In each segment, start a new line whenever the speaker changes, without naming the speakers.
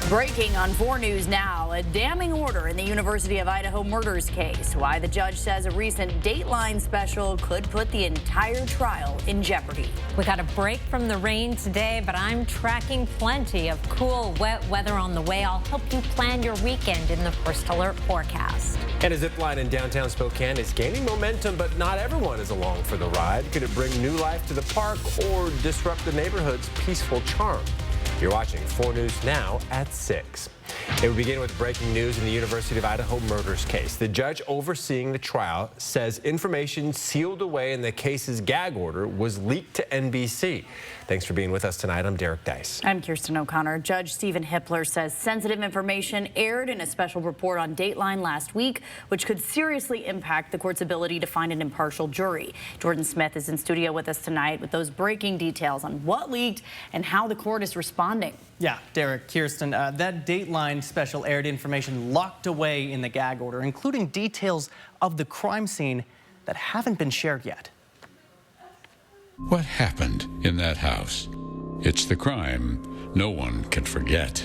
Breaking on 4 News Now, a damning order in the University of Idaho murders case. Why the judge says a recent Dateline special could put the entire trial in jeopardy.
We got a break from the rain today, but I'm tracking plenty of cool, wet weather on the way. I'll help you plan your weekend in the First Alert forecast.
And a zip line in downtown Spokane is gaining momentum, but not everyone is along for the ride. Could it bring new life to the park or disrupt the neighborhood's peaceful charm? You're watching 4 News Now at 6. It will begin with breaking news in the University of Idaho murders case. The judge overseeing the trial says information sealed away in the case's gag order was leaked to NBC. Thanks for being with us tonight. I'm Derek Dice.
I'm Kirsten O'Connor. Judge Stephen Hippler says sensitive information aired in a special report on Dateline last week, which could seriously impact the court's ability to find an impartial jury. Jordan Smith is in studio with us tonight with those breaking details on what leaked and how the court is responding.
Yeah, Derek, Kirsten, that Dateline special aired information locked away in the gag order, including details of the crime scene that haven't been shared yet.
What happened in that house? It's the crime no one can forget.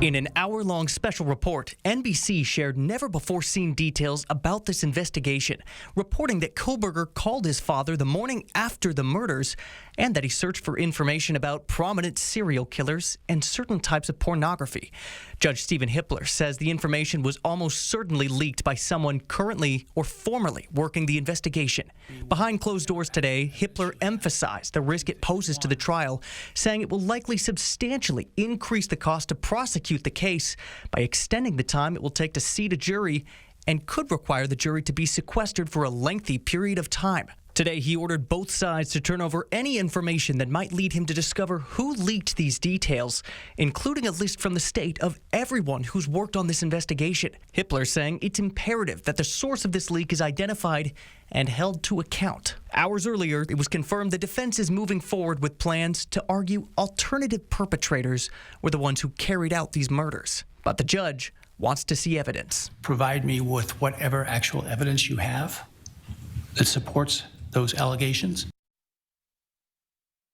In an hour-long special report, NBC shared never-before-seen details about this investigation, reporting that Kohberger called his father the morning after the murders and that he searched for information about prominent serial killers and certain types of pornography. Judge Stephen Hippler says the information was almost certainly leaked by someone currently or formerly working the investigation. Behind closed doors today, Hippler emphasized the risk it poses to the trial, saying it will likely substantially increase the cost to prosecute the case by extending the time it will take to seat a jury and could require the jury to be sequestered for a lengthy period of time. Today, he ordered both sides to turn over any information that might lead him to discover who leaked these details, including a list from the state of everyone who's worked on this investigation. Hippler saying it's imperative that the source of this leak is identified and held to account. Hours earlier, it was confirmed the defense is moving forward with plans to argue alternative perpetrators were the ones who carried out these murders. But the judge wants to see evidence.
Provide me with whatever actual evidence you have that supports those allegations.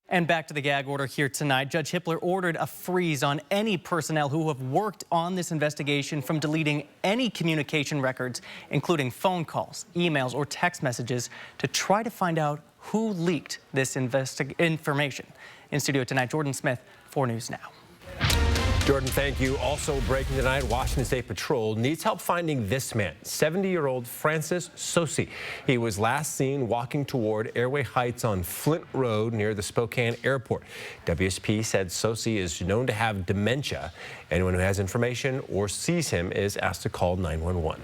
And back to the gag order here tonight. Judge Hippler ordered a freeze on any personnel who have worked on this investigation from deleting any communication records, including phone calls, emails, or text messages, to try to find out who leaked this information. In studio tonight, Jordan Smith, 4 News Now.
Jordan, thank you. Also breaking tonight, Washington State Patrol needs help finding this man, 70-year-old Francis Sosi. He was last seen walking toward Airway Heights on Flint Road near the Spokane Airport. WSP said Sosi is known to have dementia. Anyone who has information or sees him is asked to call 911.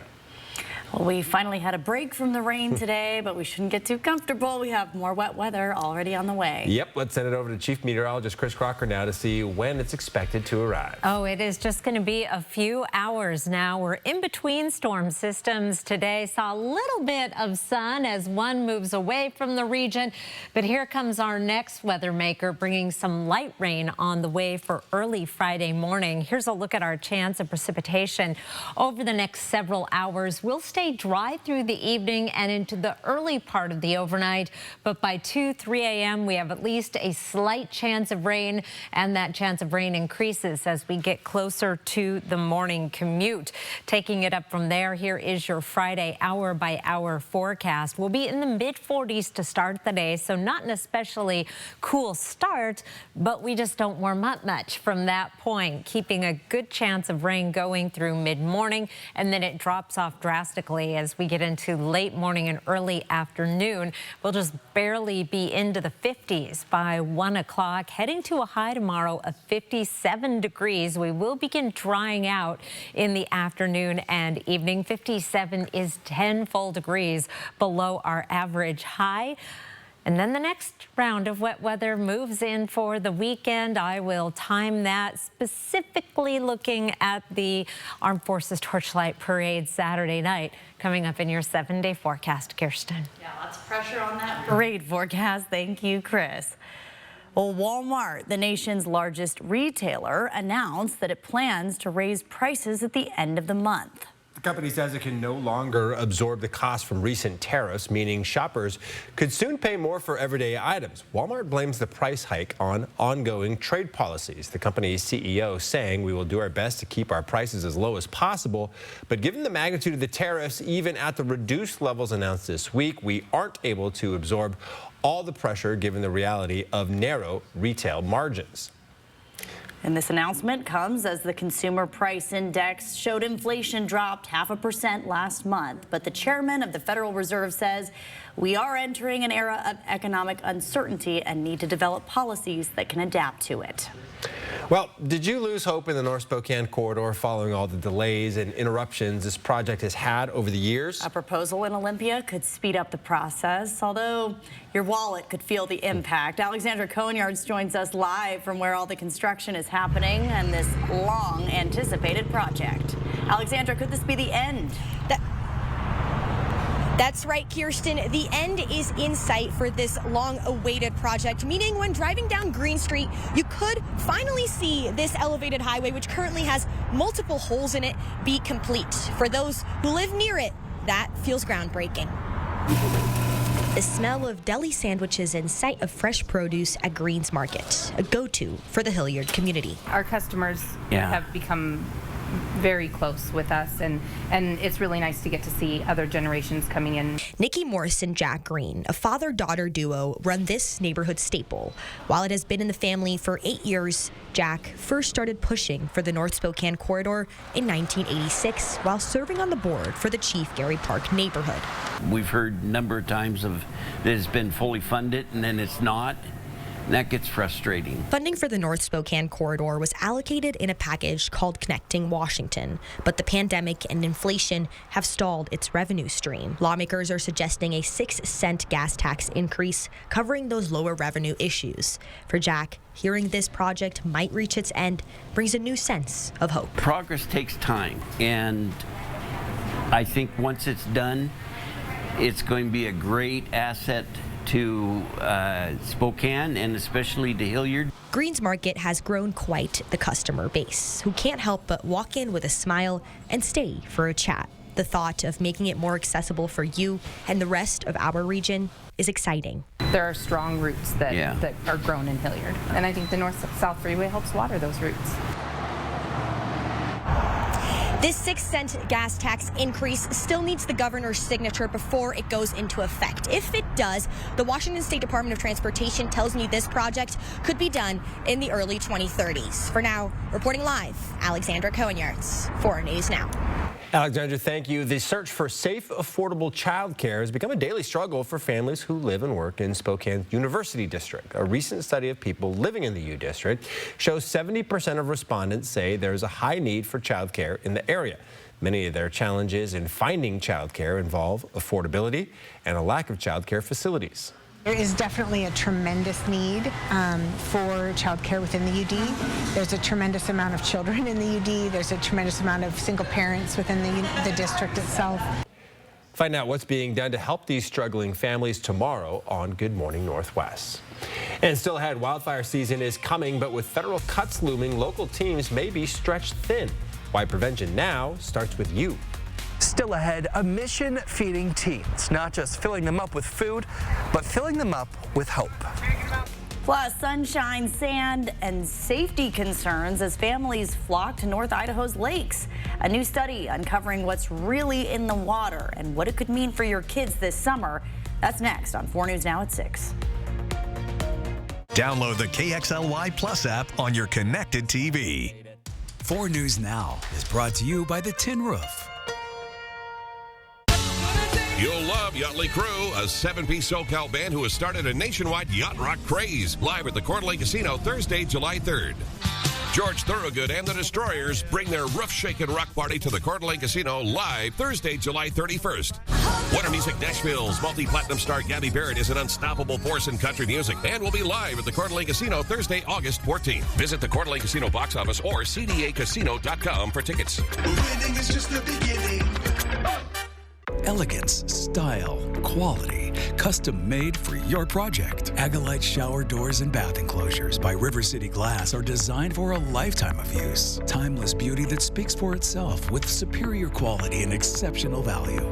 Well, we finally had a break from the rain today, but we shouldn't get too comfortable. We have more wet weather already on the way.
Yep, let's send it over to Chief Meteorologist Chris Crocker now to see when it's expected to arrive.
Oh, it is just going to be a few hours now. We're in between storm systems today. Saw a little bit of sun as one moves away from the region, but here comes our next weather maker bringing some light rain on the way for early Friday morning. Here's a look at our chance of precipitation over the next several hours. We'll stay dry through the evening and into the early part of the overnight, but by 2-3 a.m. we have at least a slight chance of rain, and that chance of rain increases as we get closer to the morning commute. Taking it up from there, here is your Friday hour-by-hour forecast. We'll be in the mid-40s to start the day, so not an especially cool start, but we just don't warm up much from that point, keeping a good chance of rain going through mid-morning, and then it drops off drastically as we get into late morning and early afternoon. We'll just barely be into the 50s by 1 o'clock, heading to a high tomorrow of 57 degrees. We will begin drying out in the afternoon and evening. 57 is 10 full degrees below our average high. And then the next round of wet weather moves in for the weekend. I will time that specifically looking at the Armed Forces Torchlight Parade Saturday night coming up in your 7-day forecast, Kirsten.
Yeah, lots of pressure on that parade forecast. Thank you, Chris. Well, Walmart, the nation's largest retailer, announced that it plans to raise prices at the end of the month.
The company says it can no longer absorb the cost from recent tariffs, meaning shoppers could soon pay more for everyday items. Walmart blames the price hike on ongoing trade policies. The company's CEO saying, "We will do our best to keep our prices as low as possible, but given the magnitude of the tariffs, even at the reduced levels announced this week, we aren't able to absorb all the pressure given the reality of narrow retail margins."
And this announcement comes as the Consumer Price Index showed inflation dropped 0.5% last month. But the chairman of the Federal Reserve says we are entering an era of economic uncertainty and need to develop policies that can adapt to it.
Well, did you lose hope in the North Spokane corridor following all the delays and interruptions this project has had over the years?
A proposal in Olympia could speed up the process, although your wallet could feel the impact. Alexandra Conyards joins us live from where all the construction is happening and this long-anticipated project. Alexandra, could this be the end?
That's right, Kirsten. The end is in sight for this long-awaited project, meaning when driving down Green Street, you could finally see this elevated highway, which currently has multiple holes in it, be complete. For those who live near it, that feels groundbreaking. The smell of deli sandwiches and sight of fresh produce at Greens Market, a go-to for the Hilliard community.
Our customers have become very close with us, and it's really nice to get to see other generations coming in.
Nikki Morris and Jack Green, a father-daughter duo, run this neighborhood staple. While it has been in the family for 8 years, Jack first started pushing for the North Spokane corridor in 1986 while serving on the board for the Chief Gary Park neighborhood.
We've heard a number of times of that it's been fully funded and then it's not. And that gets frustrating. Funding for the North Spokane corridor was allocated in a package called Connecting Washington, but the pandemic and inflation have stalled its revenue stream. Lawmakers are suggesting a 6-cent gas tax increase covering those lower revenue issues. For Jack, hearing this project might reach its end brings a new sense of hope. Progress takes time, and I think once it's done, it's going to be a great asset to Spokane and especially to Hilliard. Greens Market has grown quite the customer base who can't help but walk in with a smile and stay for a chat. The thought of making it more accessible for you and the rest of our region is exciting.
There are strong roots that are grown in Hilliard, and I think the North-South Freeway helps water those roots.
This 6-cent gas tax increase still needs the governor's signature before it goes into effect. If it does, the Washington State Department of Transportation tells me this project could be done in the early 2030s. For now, reporting live, Alexandra Conyards, 4 News Now.
Alexandra, thank you. The search for safe, affordable childcare has become a daily struggle for families who live and work in Spokane's University District. A recent study of people living in the U District shows 70% of respondents say there's a high need for childcare in the area. Many of their challenges in finding childcare involve affordability and a lack of childcare facilities.
There is definitely a tremendous need for childcare within the UD. There's a tremendous amount of children in the UD. There's a tremendous amount of single parents within the district itself.
Find out what's being done to help these struggling families tomorrow on Good Morning Northwest. And still ahead, wildfire season is coming, but with federal cuts looming, local teams may be stretched thin. Why prevention now starts with you.
Still ahead, a mission feeding teens, not just filling them up with food, but filling them up with hope.
Plus, sunshine, sand, and safety concerns as families flock to North Idaho's lakes. A new study uncovering what's really in the water and what it could mean for your kids this summer. That's next on 4 News Now at 6.
Download the KXLY Plus app on your connected TV.
4 News Now is brought to you by the Tin Roof.
You'll love Yachtly Crew, a 7-piece SoCal band who has started a nationwide yacht rock craze. Live at the Coeur d'Alene Casino Thursday, July 3rd. George Thorogood and the Destroyers bring their roof-shaking rock party to the Coeur d'Alene Casino live Thursday, July 31st. Winter Music Nashville's multi-platinum star Gabby Barrett is an unstoppable force in country music and will be live at the Coeur d'Alene Casino Thursday, August 14th. Visit the Coeur d'Alene Casino box office or cdacasino.com for tickets.
Winning is just the beginning. Elegance, style, quality. custom made for your project. Agalite shower doors and bath enclosures by River City Glass are designed for a lifetime of use. Timeless beauty that speaks for itself with superior quality and exceptional value.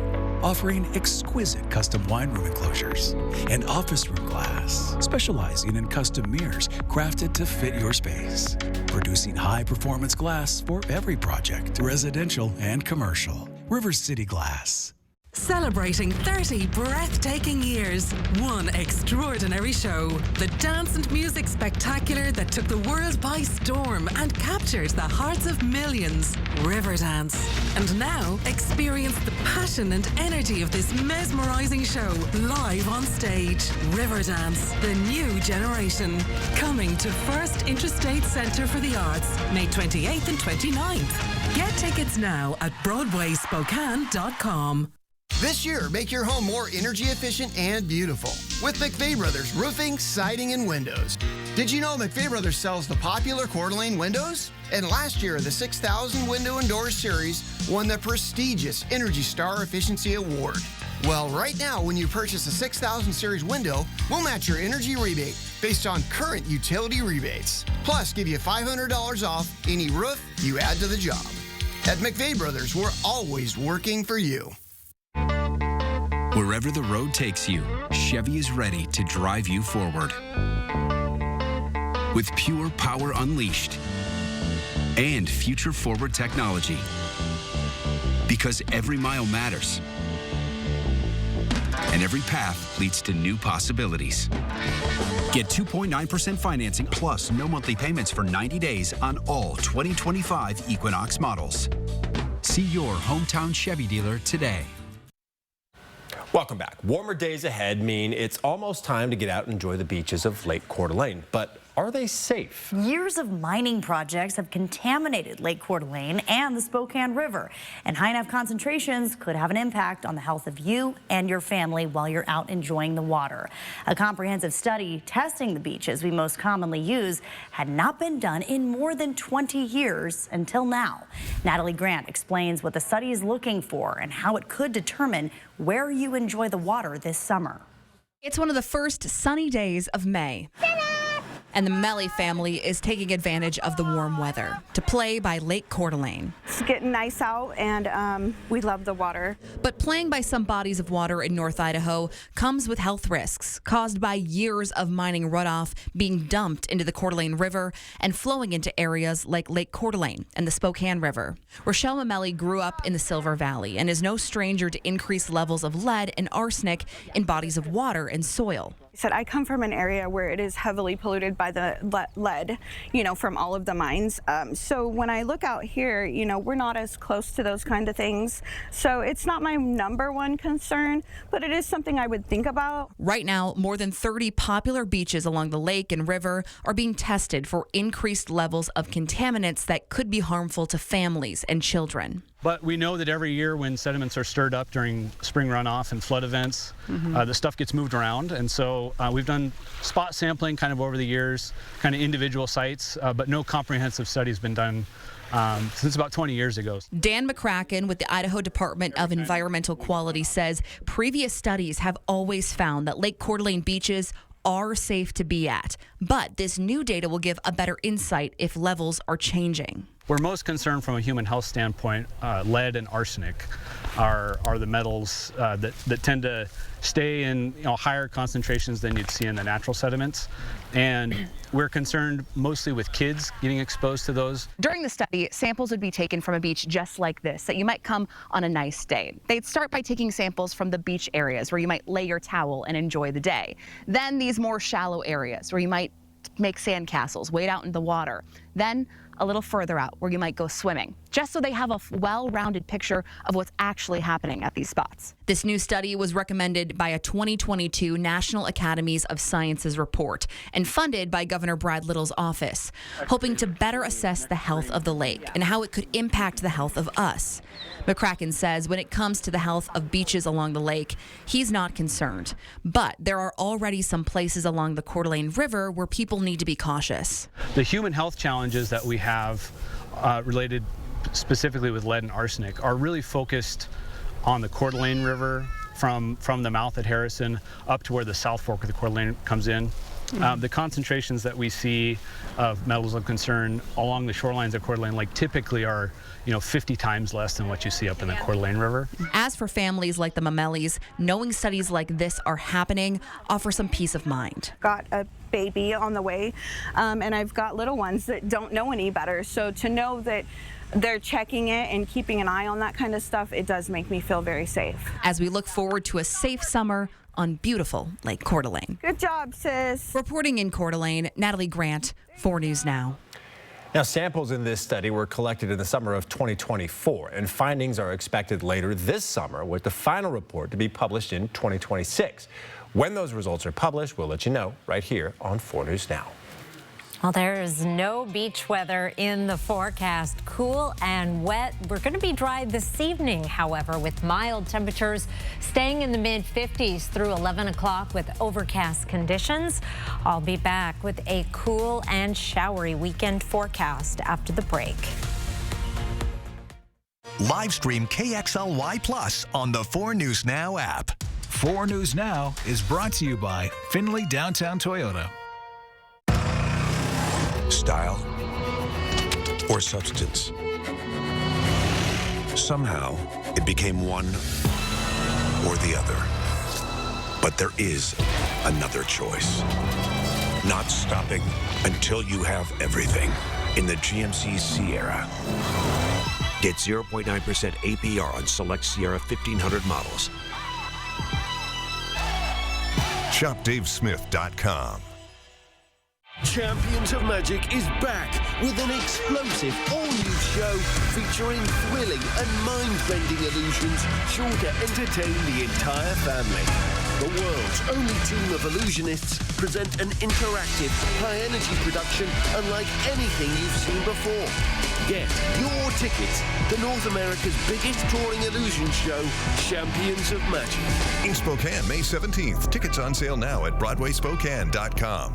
Offering exquisite custom wine room enclosures and office room glass, specializing in custom mirrors crafted to fit your space. Producing high-performance glass for every project, residential and commercial. River City Glass.
Celebrating 30 breathtaking years, one extraordinary show. The dance and music spectacular that took the world by storm and captured the hearts of millions. Riverdance. And now, experience the passion and energy of this mesmerizing show live on stage. Riverdance, the new generation. Coming to First Interstate Centre for the Arts, May 28th and 29th. Get tickets now at BroadwaySpokane.com.
This year, make your home more energy efficient and beautiful with McVey Brothers Roofing, Siding, and Windows. Did you know McVey Brothers sells the popular Coeur d'Alene windows? And last year, the 6,000 Window and Door Series won the prestigious Energy Star Efficiency Award. Well, right now, when you purchase a 6,000 Series window, we'll match your energy rebate based on current utility rebates. Plus, give you $500 off any roof you add to the job. At McVey Brothers, we're always working for you.
Wherever the road takes you, Chevy is ready to drive you forward. With pure power unleashed and future-forward technology. Because every mile matters. And every path leads to new possibilities. Get 2.9% financing plus no monthly payments for 90 days on all 2025 Equinox models. See your hometown Chevy dealer today.
Welcome back. Warmer days ahead mean it's almost time to get out and enjoy the beaches of Lake Coeur d'Alene. But are they safe?
Years of mining projects have contaminated Lake Coeur d'Alene and the Spokane River, and high enough concentrations could have an impact on the health of you and your family while you're out enjoying the water. A comprehensive study testing the beaches we most commonly use had not been done in more than 20 years until now. Natalie Grant explains what the study is looking for and how it could determine where you enjoy the water this summer.
It's one of the first sunny days of May. And the Melly family is taking advantage of the warm weather to play by Lake Coeur d'Alene.
It's getting nice out, and we love the water.
But playing by some bodies of water in North Idaho comes with health risks caused by years of mining runoff being dumped into the Coeur d'Alene River and flowing into areas like Lake Coeur d'Alene and the Spokane River. Rochelle Mamelli grew up in the Silver Valley and is no stranger to increased levels of lead and arsenic in bodies of water and soil.
I come from an area where it is heavily polluted by the lead, from all of the mines. So when I look out here, we're not as close to those kind of things. So it's not my number one concern, but it is something I would think about.
Right now, more than 30 popular beaches along the lake and river are being tested for increased levels of contaminants that could be harmful to families and children.
But we know that every year when sediments are stirred up during spring runoff and flood events, the stuff gets moved around. And so we've done spot sampling kind of over the years, kind of individual sites, but no comprehensive study has been done since about 20 years ago.
Dan McCracken with the Idaho Department of Environmental Quality says previous studies have always found that Lake Coeur d'Alene beaches are safe to be at. But this new data will give a better insight if levels are changing.
We're most concerned from a human health standpoint. Lead and arsenic are the metals that tend to stay in higher concentrations than you'd see in the natural sediments. And we're concerned mostly with kids getting exposed to those.
During the study, samples would be taken from a beach just like this that you might come on a nice day. They'd start by taking samples from the beach areas where you might lay your towel and enjoy the day. Then these more shallow areas where you might make sand castles, wade out in the water. Then a little further out where you might go swimming, just so they have a well-rounded picture of what's actually happening at these spots.
This new study was recommended by a 2022 National Academies of Sciences report and funded by Governor Brad Little's office, hoping to better assess the health of the lake and how it could impact the health of us. McCracken says when it comes to the health of beaches along the lake, he's not concerned. But there are already some places along the Coeur d'Alene River where people need to be cautious.
The human health challenges that we have related specifically with lead and arsenic are really focused on the Coeur d'Alene River from the mouth at Harrison up to where the South Fork of the Coeur d'Alene comes in. The concentrations that we see of metals of concern along the shorelines of Coeur d'Alene Lake typically are 50 times less than what you see up in the Coeur d'Alene River.
As for families like the Mamellis, knowing studies like this are happening offers some peace of mind.
Got a baby on the way, and I've got little ones that don't know any better. So to know that they're checking it and keeping an eye on that kind of stuff, it does make me feel very safe.
As we look forward to a safe summer on beautiful Lake Coeur d'Alene.
Good job, sis.
Reporting in Coeur d'Alene, Natalie Grant, 4 News Now.
Now, samples in this study were collected in the summer of 2024, and findings are expected later this summer, with the final report to be published in 2026. When those results are published, we'll let you know right here on 4 News Now.
Well, there's no beach weather in the forecast. Cool and wet. We're going to be dry this evening, however, with mild temperatures staying in the mid-50s through 11 o'clock with overcast conditions. I'll be back with a cool and showery weekend forecast after the break.
Live stream KXLY Plus on the 4 News Now app.
4 News Now is brought to you by Findlay Downtown Toyota.
Style or substance. Somehow, it became one or the other. But there is another choice. Not stopping until you have everything in the GMC Sierra. Get 0.9% APR on select Sierra 1500 models.
Shop DaveSmith.com.
Champions of Magic is back with an explosive all-new show featuring thrilling and mind-bending illusions sure to entertain the entire family. The world's only team of illusionists present an interactive, high-energy production unlike anything you've seen before. Get your tickets to North America's biggest touring illusion show, Champions of Magic.
In Spokane, May 17th. Tickets on sale now at BroadwaySpokane.com.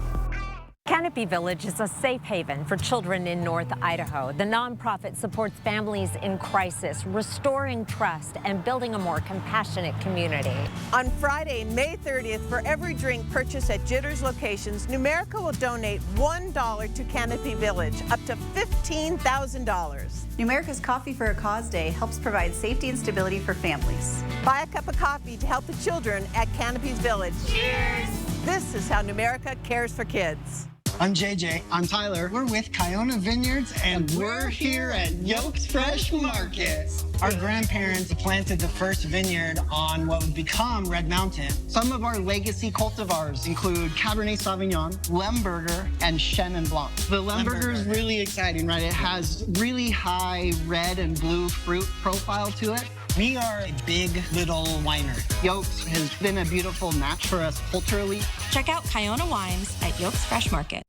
Canopy Village is a safe haven for children in North Idaho. The nonprofit supports families in crisis, restoring trust and building a more compassionate community.
On Friday, May 30th, for every drink purchased at Jitters locations, Numerica will donate $1 to Canopy Village, up to $15,000.
Numerica's Coffee for a Cause Day helps provide safety and stability for families.
Buy a cup of coffee to help the children at Canopy's Village. Cheers! This is how Numerica cares for kids.
I'm JJ. I'm Tyler. We're with Kiona Vineyards, and we're here at Yokes Fresh Market. Our grandparents planted the first vineyard on what would become Red Mountain. Some of our legacy cultivars include Cabernet Sauvignon, Lemberger, and Chenin Blanc. The Lemberger is really exciting, right? It has really high red and blue fruit profile to it. We are a big little winery. Yokes has been a beautiful match for us culturally.
Check out Kiona Wines at Yokes Fresh Market.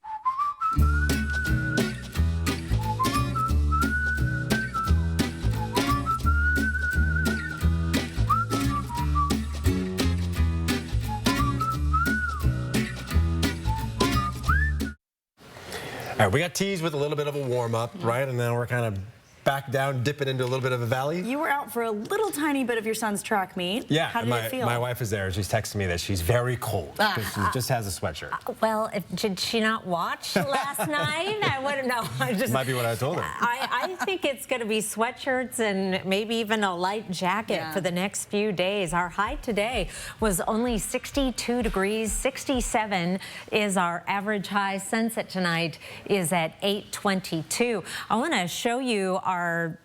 All right, we got teased with a little bit of a warm-up, right? And now we're kind of back down, dipping into a little bit of a valley.
You were out for a little tiny bit of your son's track meet.
Yeah,
How did it feel?
My wife is there, and she's texting me that she's very cold because she just has a sweatshirt.
Well, did she not watch last night? I wouldn't know.
Might be what I told her.
I think it's going to be sweatshirts and maybe even a light jacket for the next few days. Our high today was only 62 degrees. 67 is our average high. Sunset tonight is at 8:22. I want to show you our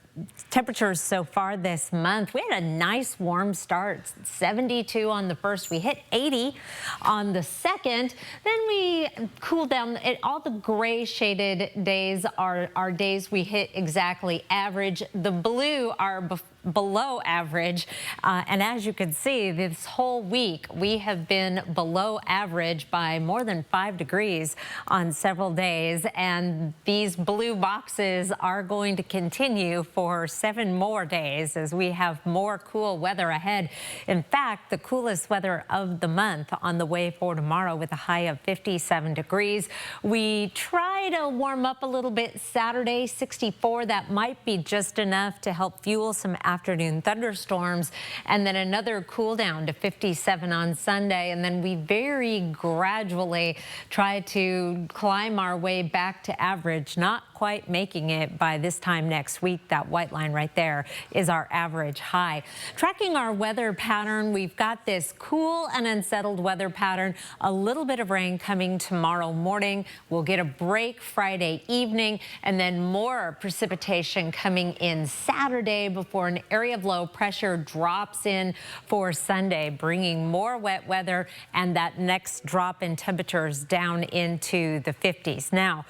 temperatures so far this month. We had a nice warm start, 72 on the first. We hit 80 on the second. Then we cooled down. All the gray shaded days are days we hit exactly average. The blue are below average. And as you can see, this whole week, we have been below average by more than 5 degrees on several days. And these blue boxes are going to continue for 7 more days as we have more cool weather ahead. In fact, the coolest weather of the month on the way for tomorrow with a high of 57 degrees. We try to warm up a little bit Saturday, 64. That might be just enough to help fuel some afternoon thunderstorms, and then another cool down to 57 on Sunday. And then we very gradually try to climb our way back to average, not quite making it by this time next week. That white line right there is our average high. Tracking our weather pattern, we've got this cool and unsettled weather pattern. A little bit of rain coming tomorrow morning. We'll get a break Friday evening, and then more precipitation coming in Saturday before an area of low pressure drops in for Sunday, bringing more wet weather and that next drop in temperatures down into the 50s. Now,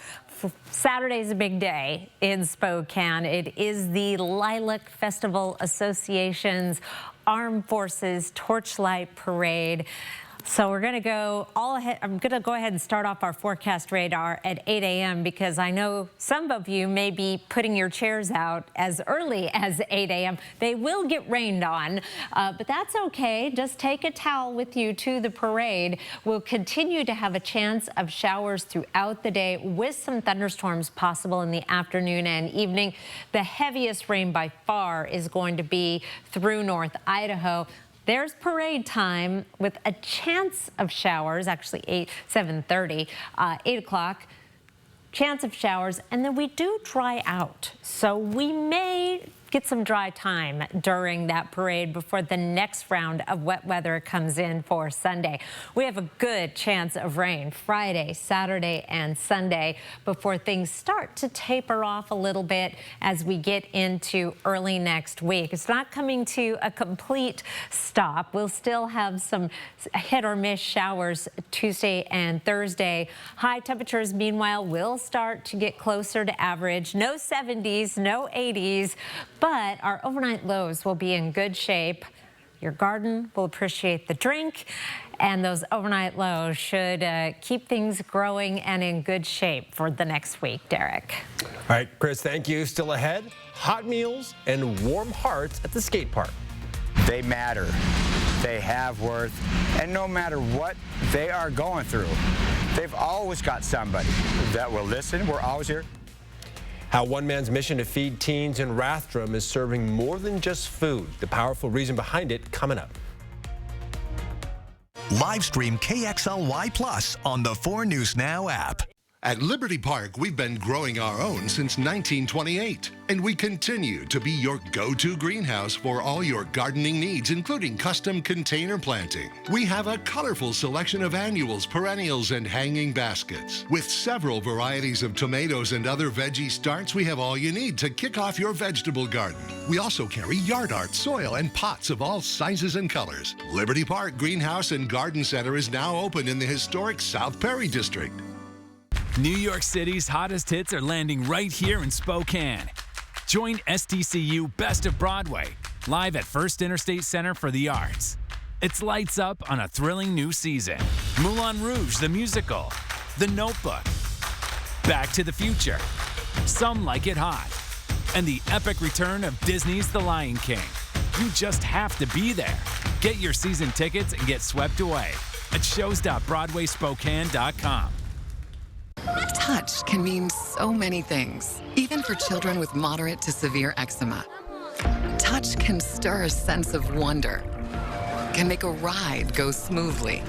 Saturday's a big day in Spokane. It is the Lilac Festival Association's Armed Forces Torchlight Parade. So we're going to go all ahead. I'm going to go ahead and start off our forecast radar at 8 a.m. because I know some of you may be putting your chairs out as early as 8 a.m. They will get rained on, but that's okay. Just take a towel with you to the parade. We'll continue to have a chance of showers throughout the day with some thunderstorms possible in the afternoon and evening. The heaviest rain by far is going to be through North Idaho. There's parade time with a chance of showers, actually 7:30, 8 o'clock, chance of showers, and then we do dry out. So we may get some dry time during that parade before the next round of wet weather comes in for Sunday. We have a good chance of rain Friday, Saturday, and Sunday before things start to taper off a little bit as we get into early next week. It's not coming to a complete stop. We'll still have some hit or miss showers Tuesday and Thursday. High temperatures, meanwhile, will start to get closer to average. No 70s, no 80s. But our overnight lows will be in good shape. Your garden will appreciate the drink, and those overnight lows should keep things growing and in good shape for the next week, Derek.
All right, Chris, thank you. Still ahead, hot meals and warm hearts at the skate park.
They matter. They have worth. And no matter what they are going through, they've always got somebody that will listen. We're always here.
How one man's mission to feed teens in Rathdrum is serving more than just food. The powerful reason behind it coming up.
Live stream KXLY Plus on the 4 News Now app. At Liberty Park, we've been growing our own since 1928, and we continue to be your go-to greenhouse for all your gardening needs, including custom container planting. We have a colorful selection of annuals, perennials, and hanging baskets. With several varieties of tomatoes and other veggie starts, we have all you need to kick off your vegetable garden. We also carry yard art, soil, and pots of all sizes and colors. Liberty Park Greenhouse and Garden Center is now open in the historic South Perry District.
New York City's hottest hits are landing right here in Spokane. Join SDCU Best of Broadway, live at First Interstate Center for the Arts. It's lights up on a thrilling new season. Moulin Rouge, the musical, The Notebook, Back to the Future, Some Like It Hot, and the epic return of Disney's The Lion King. You just have to be there. Get your season tickets and get swept away at shows.broadwayspokane.com.
Touch can mean so many things, even for children with moderate to severe eczema. Touch can stir a sense of wonder, can make a ride go smoothly,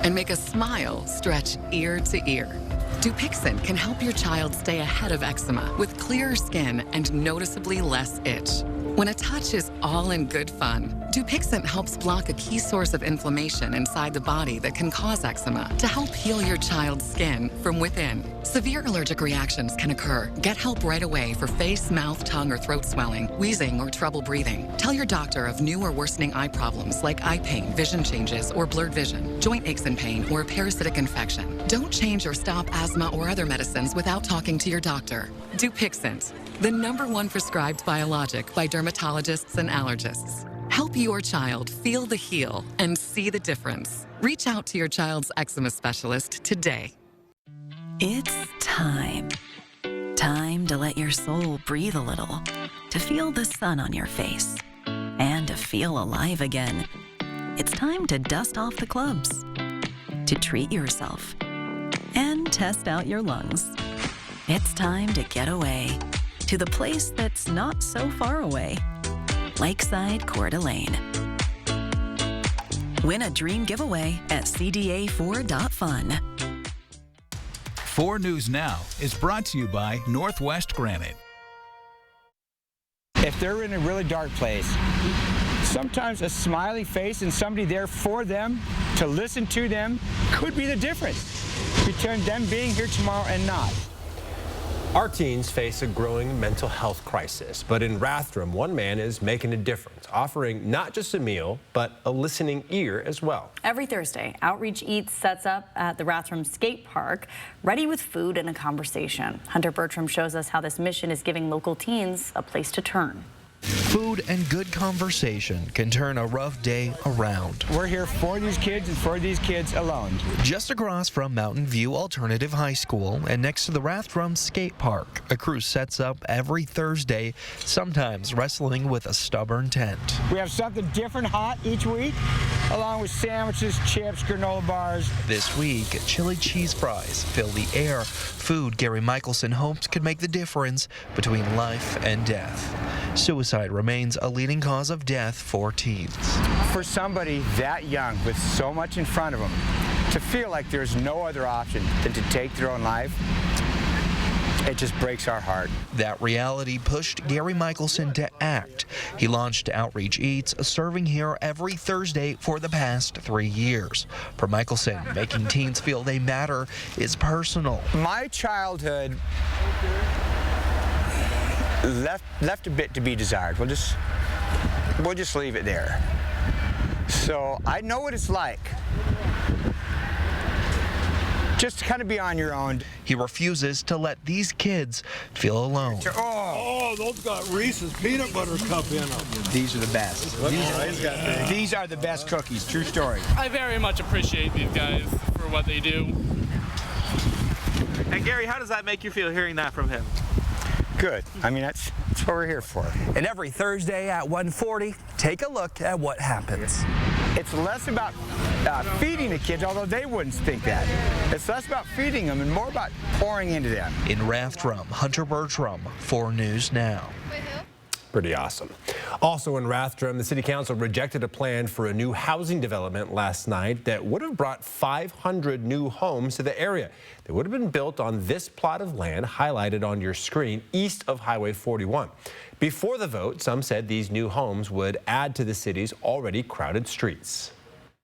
and make a smile stretch ear to ear. Dupixent can help your child stay ahead of eczema with clearer skin and noticeably less itch. When a touch is all in good fun, Dupixent helps block a key source of inflammation inside the body that can cause eczema to help heal your child's skin from within. Severe allergic reactions can occur. Get help right away for face, mouth, tongue, or throat swelling, wheezing, or trouble breathing. Tell your doctor of new or worsening eye problems like eye pain, vision changes, or blurred vision, joint aches and pain, or a parasitic infection. Don't change or stop asthma or other medicines without talking to your doctor. Dupixent, the #1 prescribed biologic by dermatologists and allergists. Help your child feel the heal and see the difference. Reach out to your child's eczema specialist today.
It's time. Time to let your soul breathe a little, to feel the sun on your face, and to feel alive again. It's time to dust off the clubs, to treat yourself, and test out your lungs. It's time to get away to the place that's not so far away. Lakeside Coeur d'Alene. Win a dream giveaway at cda4.fun.
4 News Now is brought to you by Northwest Granite.
If they're in a really dark place, sometimes a smiley face and somebody there for them to listen to them could be the difference between them being here tomorrow and not.
Our teens face a growing mental health crisis, but in Rathdrum, one man is making a difference, offering not just a meal, but a listening ear as well.
Every Thursday, Outreach Eats sets up at the Rathdrum Skate Park, ready with food and a conversation. Hunter Bertram shows us how this mission is giving local teens a place to turn.
Food and good conversation can turn a rough day around.
We're here for these kids and for these kids alone.
Just across from Mountain View Alternative High School and next to the Rathdrum Skate Park, a crew sets up every Thursday, sometimes wrestling with a stubborn tent.
We have something different hot each week, along with sandwiches, chips, granola bars.
This week, chili cheese fries fill the air. Food Gary Michelson hopes could make the difference between life and death. Suicide remains a leading cause of death for teens.
For somebody that young with so much in front of them to feel like there's no other option than to take their own life, it just breaks our heart.
That reality pushed Gary Michelson to act. He launched Outreach Eats, serving here every Thursday for the past 3 years. For Michelson, making teens feel they matter is personal.
My childhood left a bit to be desired. We'll just leave it there. So I know what it's like just to kind of be on your own.
He refuses to let these kids feel alone.
Oh, those got Reese's peanut butter cup in them.
These are the best. These are the best cookies. True story.
I very much appreciate these guys for what they do.
And Gary, how does that make you feel hearing that from him?
Good. I mean, that's what we're here for.
And every Thursday at 1:40, take a look at what happens.
It's less about feeding the kids, although they wouldn't think that. It's less about feeding them and more about pouring into them.
In Rathdrum, Hunter Bertram, 4 News Now.
Pretty awesome. Also in Rathdrum, the City Council rejected a plan for a new housing development last night that would have brought 500 new homes to the area. They would have been built on this plot of land highlighted on your screen east of Highway 41. Before the vote, some said these new homes would add to the city's already crowded streets.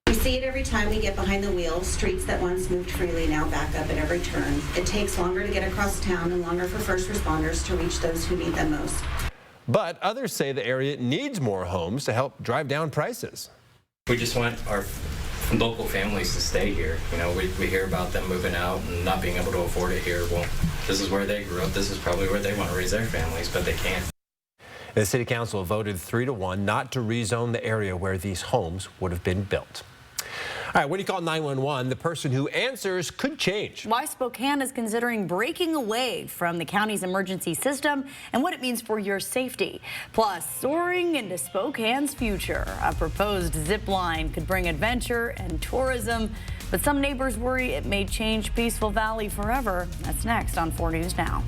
We see it every time we get behind the wheel. Streets that once moved freely now back up at every turn. It takes longer to get across town and longer for first responders to reach those who need them most.
But others say the area needs more homes to help drive down prices.
We just want our local families to stay here. You know, we hear about them moving out and not being able to afford it here. Well, this is where they grew up. This is probably where they want to raise their families, but they can't.
The City Council voted 3-1 not to rezone the area where these homes would have been built. All right, when you call 911, the person who answers could change.
Why Spokane is considering breaking away from the county's emergency system and what it means for your safety. Plus, soaring into Spokane's future. A proposed zip line could bring adventure and tourism, but some neighbors worry it may change Peaceful Valley forever. That's next on 4 News Now.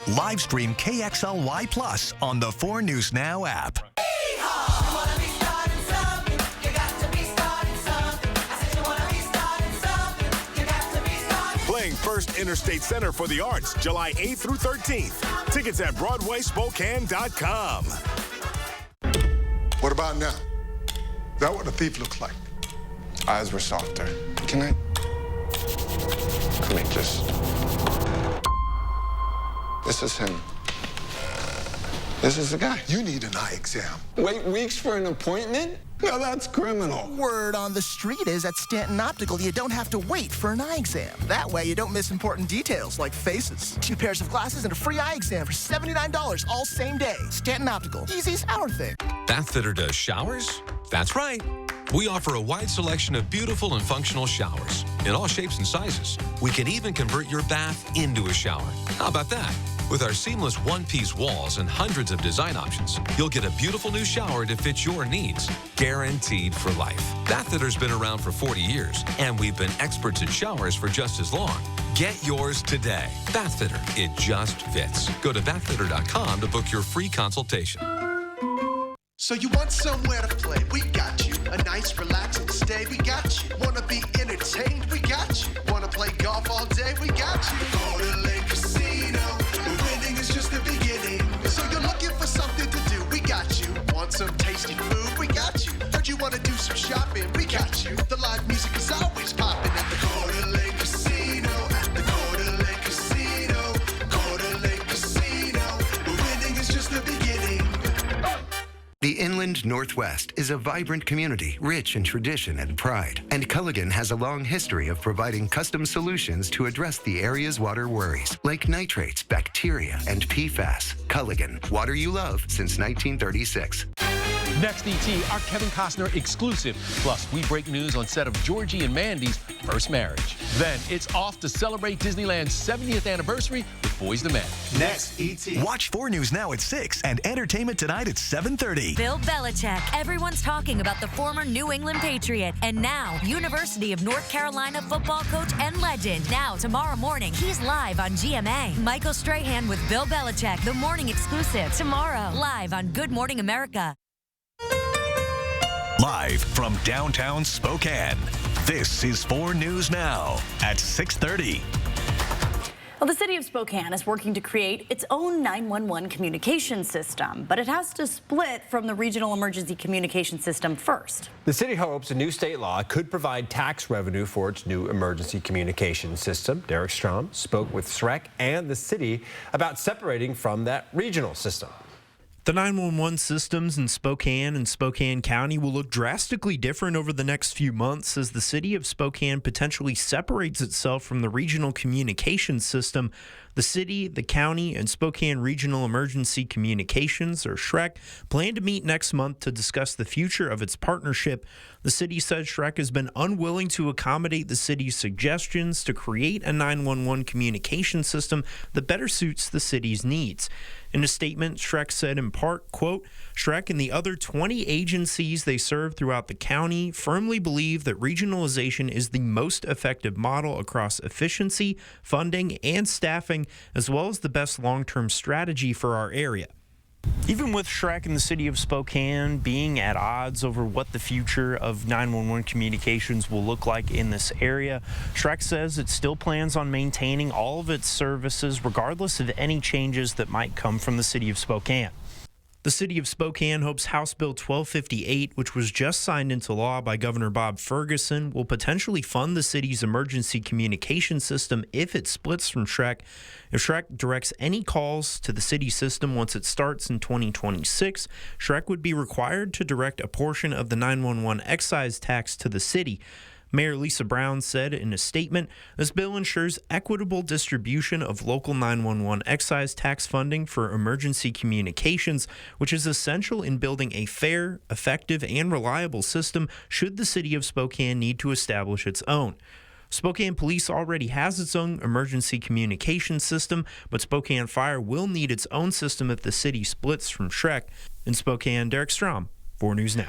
Live stream KXLY Plus on the 4 News Now app.
Playing First Interstate Center for the Arts, July 8th through 13th. Tickets at BroadwaySpokane.com.
What about now? Is that what a thief looks like? Eyes were softer. Can I just... This is him. This is the guy. You need an eye exam. Wait weeks for an appointment? Now that's criminal.
Word on the street is at Stanton Optical, you don't have to wait for an eye exam. That way you don't miss important details like faces. 2 pairs of glasses and a free eye exam for $79 all same day. Stanton Optical. Easy's our thing.
Bathfitter does showers? That's right. We offer a wide selection of beautiful and functional showers in all shapes and sizes. We can even convert your bath into a shower. How about that? With our seamless one-piece walls and hundreds of design options, you'll get a beautiful new shower to fit your needs, guaranteed for life. Bathfitter's been around for 40 years, and we've been experts at showers for just as long. Get yours today. Bathfitter, it just fits. Go to bathfitter.com to book your free consultation.
So you want somewhere to play? We got you. A nice, relaxing stay? We got you. Wanna be entertained? We got you. Wanna play golf all day? We got you. Go to Lake Casino. Winning is just the beginning. So you're looking for something to do? We got you. Want some tasty food? We got you. Heard you wanna do some shopping? We got you. The live music is always popping at the Go to Lake Casino. At the Go to Lake Casino. Go to Lake Casino. Winning is just the beginning.
The Inland Northwest is a vibrant community, rich in tradition and pride. And Culligan has a long history of providing custom solutions to address the area's water worries, like nitrates, bacteria, and PFAS. Culligan, water you love since 1936.
Next, ET, our Kevin Costner exclusive. Plus, we break news on set of Georgie and Mandy's first marriage. Then, it's off to celebrate Disneyland's 70th anniversary with Boys to Men.
Next, ET. Watch 4 News Now at 6 and Entertainment Tonight at 7:30.
Bill Belichick. Everyone's talking about the former New England Patriot and now University of North Carolina football coach and legend. Now, tomorrow morning, he's live on GMA. Michael Strahan with Bill Belichick, the morning exclusive. Tomorrow, live on Good Morning America.
Live from downtown Spokane, this is 4 News Now at 6:30.
Well, the city of Spokane is working to create its own 911 communication system, but it has to split from the regional emergency communication system first.
The city hopes a new state law could provide tax revenue for its new emergency communication system. Derek Strom spoke with SREC and the city about separating from that regional system.
The 911 systems in Spokane and Spokane County will look drastically different over the next few months as the city of Spokane potentially separates itself from the regional communications system. The city, the county, and Spokane Regional Emergency Communications, or SREC, plan to meet next month to discuss the future of its partnership. The city said SREC has been unwilling to accommodate the city's suggestions to create a 911 communication system that better suits the city's needs. In a statement, SREC said in part, quote, SREC and the other 20 agencies they serve throughout the county firmly believe that regionalization is the most effective model across efficiency, funding, and staffing, as well as the best long-term strategy for our area. Even with SREC and the city of Spokane being at odds over what the future of 911 communications will look like in this area, SREC says it still plans on maintaining all of its services regardless of any changes that might come from the city of Spokane. The city of Spokane hopes House Bill 1258, which was just signed into law by Governor Bob Ferguson, will potentially fund the city's emergency communication system if it splits from SREC. If SREC directs any calls to the city system once it starts in 2026, SREC would be required to direct a portion of the 911 excise tax to the city. Mayor Lisa Brown said in a statement, this bill ensures equitable distribution of local 911 excise tax funding for emergency communications, which is essential in building a fair, effective, and reliable system should the city of Spokane need to establish its own. Spokane Police already has its own emergency communication system, but Spokane Fire will need its own system if the city splits from SREC. In Spokane, Derek Strom, 4 News Now.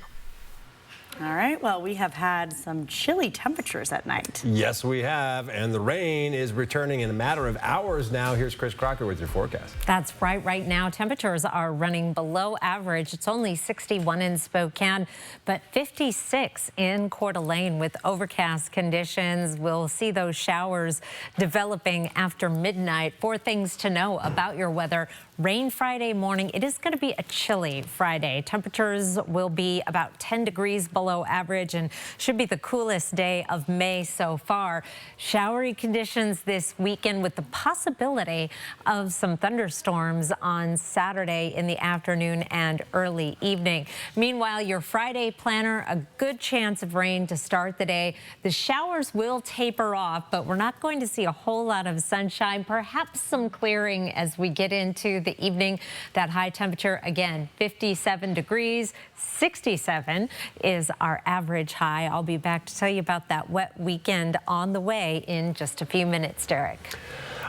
All right, well, we have had some chilly temperatures at night.
Yes, we have, and the rain is returning in a matter of hours now. Here's Chris Crocker with your forecast.
That's right. Right now, temperatures are running below average. It's only 61 in Spokane, but 56 in Coeur d'Alene with overcast conditions. We'll see those showers developing after midnight. 4 things to know about your weather. Rain Friday morning. It is going to be a chilly Friday. Temperatures will be about 10 degrees below average and should be the coolest day of May so far. Showery conditions this weekend with the possibility of some thunderstorms on Saturday in the afternoon and early evening. Meanwhile, your Friday planner, a good chance of rain to start the day. The showers will taper off, but we're not going to see a whole lot of sunshine, perhaps some clearing as we get into the evening. That high temperature, again, 57 degrees, 67 is our average high. I'll be back to tell you about that wet weekend on the way in just a few minutes, Derek.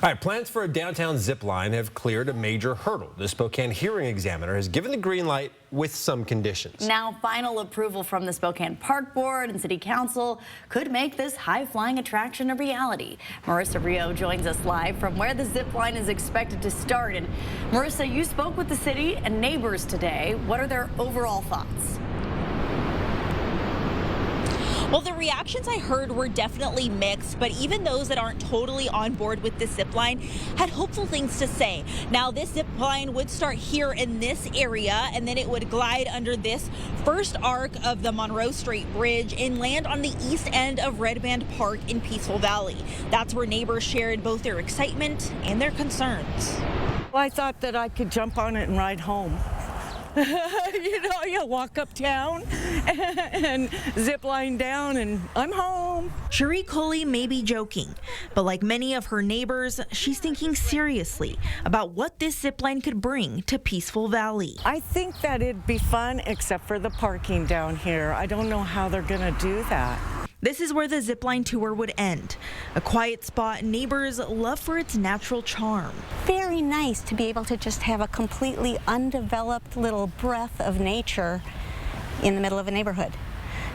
All right, plans for a downtown zip line have cleared a major hurdle. The Spokane hearing examiner has given the green light with some conditions.
Now, final approval from the Spokane Park Board and City Council could make this high-flying attraction a reality. Marissa Rio joins us live from where the zip line is expected to start. And Marissa, you spoke with the city and neighbors today. What are their overall thoughts?
Well, the reactions I heard were definitely mixed, but even those that aren't totally on board with this zip line had hopeful things to say. Now, this zip line would start here in this area, and then it would glide under this first arc of the Monroe Street Bridge and land on the east end of Red Band Park in Peaceful Valley. That's where neighbors shared both their excitement and their concerns.
Well, I thought that I could jump on it and ride home. You know, you walk uptown and zip line down and I'm home.
Cherie Coley may be joking, but like many of her neighbors, she's thinking seriously about what this zip line could bring to Peaceful Valley.
I think that it'd be fun except for the parking down here. I don't know how they're gonna do that.
This is where the zipline tour would end. A quiet spot neighbors love for its natural charm.
Very nice to be able to just have a completely undeveloped little breath of nature in the middle of a neighborhood.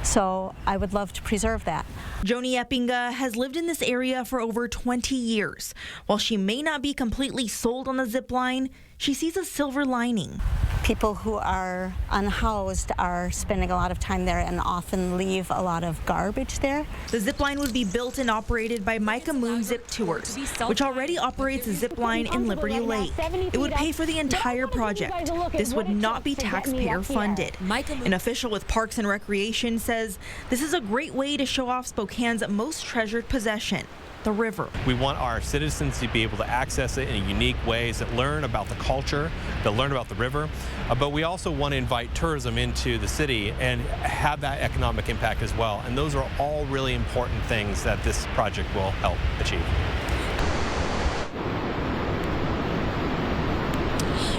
So I would love to preserve that.
Joni Eppinga has lived in this area for over 20 years. While she may not be completely sold on the zip line, she sees a silver lining.
People who are unhoused are spending a lot of time there and often leave a lot of garbage there.
The zip line would be built and operated by Micah Moon Zip Tours, which already operates a zip line in Liberty Lake. It would pay for the entire project. This would not be taxpayer funded. An official with Parks and Recreation says this is a great way to show off Spokane's most treasured possession, the river.
We want our citizens to be able to access it in unique ways that learn about the culture, that learn about the river, but we also want to invite tourism into the city and have that economic impact as well. And those are all really important things that this project will help achieve.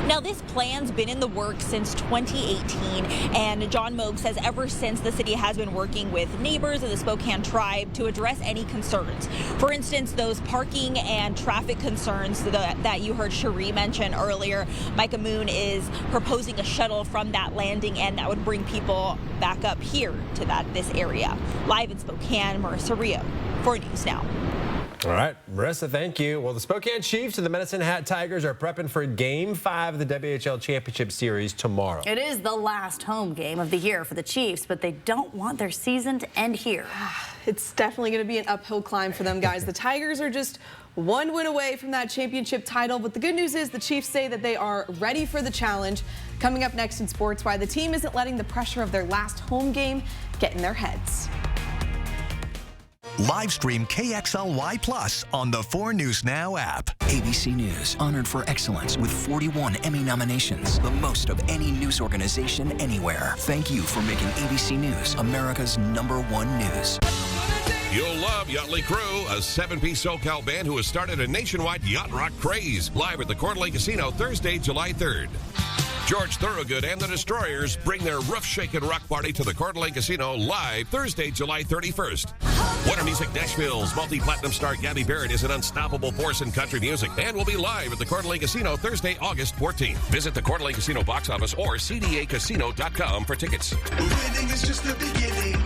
Now, this plan's been in the works since 2018, and John Moog says ever since the city has been working with neighbors of the Spokane tribe to address any concerns. For instance, those parking and traffic concerns that you heard Cherie mention earlier. Micah Moon is proposing a shuttle from that landing end that would bring people back up here to this area. Live in Spokane, Marissa Rio, 4 News Now.
All right, Marissa, thank you. Well, the Spokane Chiefs and the Medicine Hat Tigers are prepping for Game 5 of the WHL Championship Series tomorrow.
It is the last home game of the year for the Chiefs, but they don't want their season to end here.
It's definitely going to be an uphill climb for them, guys. The Tigers are just one win away from that championship title, but the good news is the Chiefs say that they are ready for the challenge. Coming up next in Sports, why the team isn't letting the pressure of their last home game get in their heads.
Live stream KXLY Plus on the 4 News Now app.
ABC News, honored for excellence with 41 Emmy nominations, the most of any news organization anywhere. Thank you for making ABC News America's #1 news.
You'll love Yachtly Crew, a 7-piece SoCal band who has started a nationwide yacht rock craze. Live at the Coeur d'Alene Casino Thursday, July 3rd. George Thorogood and the Destroyers bring their roof-shaking rock party to the Coeur d'Alene Casino live Thursday, July 31st. Winter Music Nashville's multi-platinum star Gabby Barrett is an unstoppable force in country music and will be live at the Coeur d'Alene Casino Thursday, August 14th. Visit the Coeur d'Alene Casino box office or cdacasino.com for tickets.
Winning is just the beginning.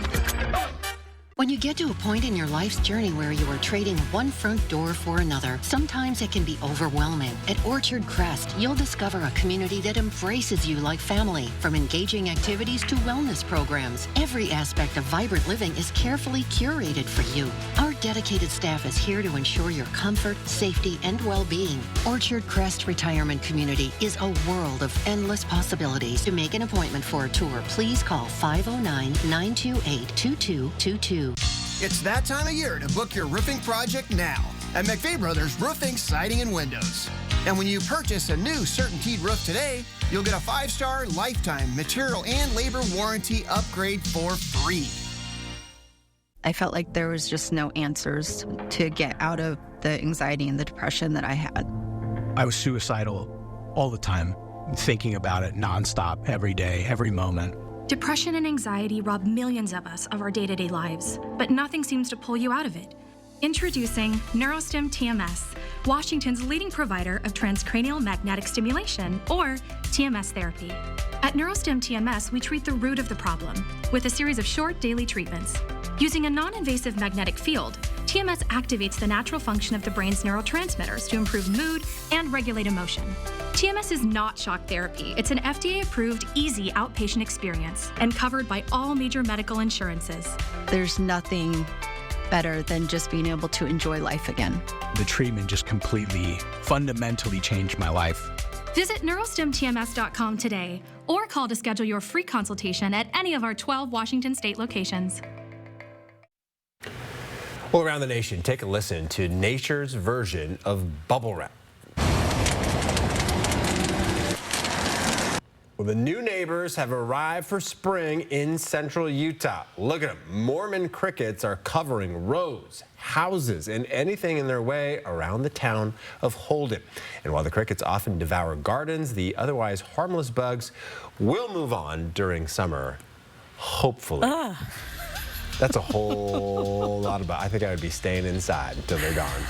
When you get to a point in your life's journey where you are trading one front door for another, sometimes it can be overwhelming. At Orchard Crest, you'll discover a community that embraces you like family. From engaging activities to wellness programs, every aspect of vibrant living is carefully curated for you. Our dedicated staff is here to ensure your comfort, safety, and well-being. Orchard Crest Retirement Community is a world of endless possibilities. To make an appointment for a tour, please call 509-928-2222.
It's that time of year to book your roofing project now at McVeigh Brothers Roofing, Siding, and Windows. And when you purchase a new CertainTeed roof today, you'll get a 5-star lifetime material and labor warranty upgrade for free.
I felt like there was just no answers to get out of the anxiety and the depression that I had.
I was suicidal all the time, thinking about it nonstop, every day, every moment.
Depression and anxiety rob millions of us of our day-to-day lives, but nothing seems to pull you out of it. Introducing NeuroStim TMS, Washington's leading provider of transcranial magnetic stimulation, or TMS therapy. At Neurostim TMS, we treat the root of the problem with a series of short daily treatments. Using a non-invasive magnetic field, TMS activates the natural function of the brain's neurotransmitters to improve mood and regulate emotion. TMS is not shock therapy. It's an FDA-approved, easy outpatient experience and covered by all major medical insurances.
There's nothing better than just being able to enjoy life again.
The treatment just completely, fundamentally changed my life.
Visit neurostimtms.com today or call to schedule your free consultation at any of our 12 Washington state locations.
Well, around the nation, take a listen to nature's version of bubble wrap. Well, the new neighbors have arrived for spring in central Utah. Look at them. Mormon crickets are covering roads, houses, and anything in their way around the town of Holden. And while the crickets often devour gardens, the otherwise harmless bugs will move on during summer, hopefully. That's a whole lot about. I think I would be staying inside until they're gone.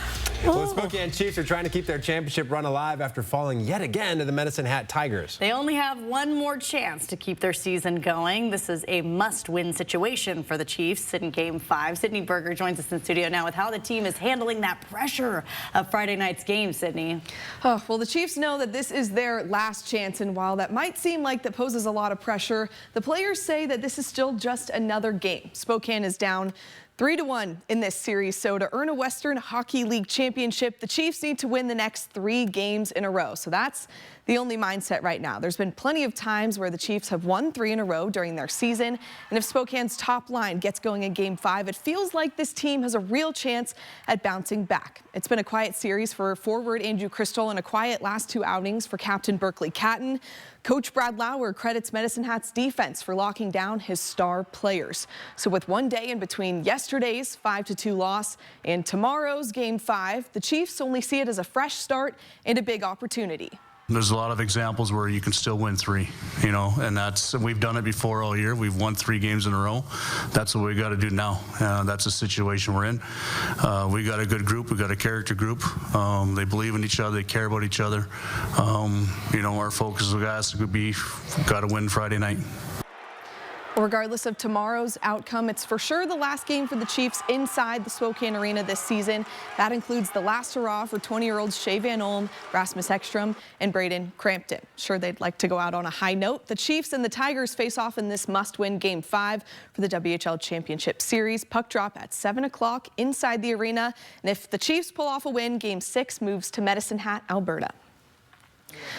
Well, the Spokane Chiefs are trying to keep their championship run alive after falling yet again to the Medicine Hat Tigers.
They only have one more chance to keep their season going. This is a must-win situation for the Chiefs in Game 5. Sydney Berger joins us in studio now with how the team is handling that pressure of Friday night's game, Sydney.
Oh, well, the Chiefs know that this is their last chance, and while that might seem like that poses a lot of pressure, the players say that this is still just another game. Spokane is down 3-1 in this series, so to earn a Western Hockey League championship, the Chiefs need to win the next 3 games in a row. So that's the only mindset right now. There's been plenty of times where the Chiefs have won 3 in a row during their season, and if Spokane's top line gets going in Game 5, it feels like this team has a real chance at bouncing back. It's been a quiet series for forward Andrew Crystal and a quiet last 2 outings for captain Berkeley Catton. Coach Brad Lauer credits Medicine Hat's defense for locking down his star players. So with one day in between yesterday's 5-2 loss and tomorrow's Game 5, the Chiefs only see it as a fresh start and a big opportunity.
There's a lot of examples where you can still win 3, you know, and we've done it before all year. We've won 3 games in a row. That's what we got to do now. That's the situation we're in. We got a good group. We got a character group. They believe in each other. They care about each other. You know, our focus has to be got to win Friday night.
Regardless of tomorrow's outcome, it's for sure the last game for the Chiefs inside the Spokane Arena this season. That includes the last hurrah for 20-year-olds Shea Van Olm, Rasmus Ekstrom, and Braden Crampton. Sure, they'd like to go out on a high note. The Chiefs and the Tigers face off in this must-win Game 5 for the WHL Championship Series. Puck drop at 7 o'clock inside the arena. And if the Chiefs pull off a win, Game 6 moves to Medicine Hat, Alberta.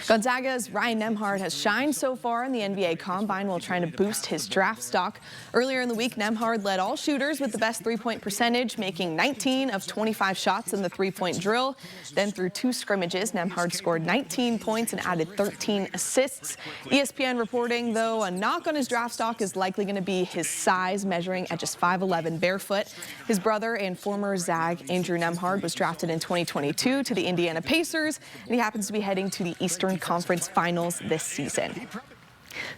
Gonzaga's Ryan Nembhard has shined so far in the NBA Combine while trying to boost his draft stock. Earlier in the week, Nembhard led all shooters with the best three-point percentage, making 19 of 25 shots in the three-point drill. Then through 2 scrimmages, Nembhard scored 19 points and added 13 assists. ESPN reporting, though, a knock on his draft stock is likely going to be his size, measuring at just 5'11" barefoot. His brother and former Zag, Andrew Nembhard, was drafted in 2022 to the Indiana Pacers, and he happens to be heading to the Eastern Conference Finals this season.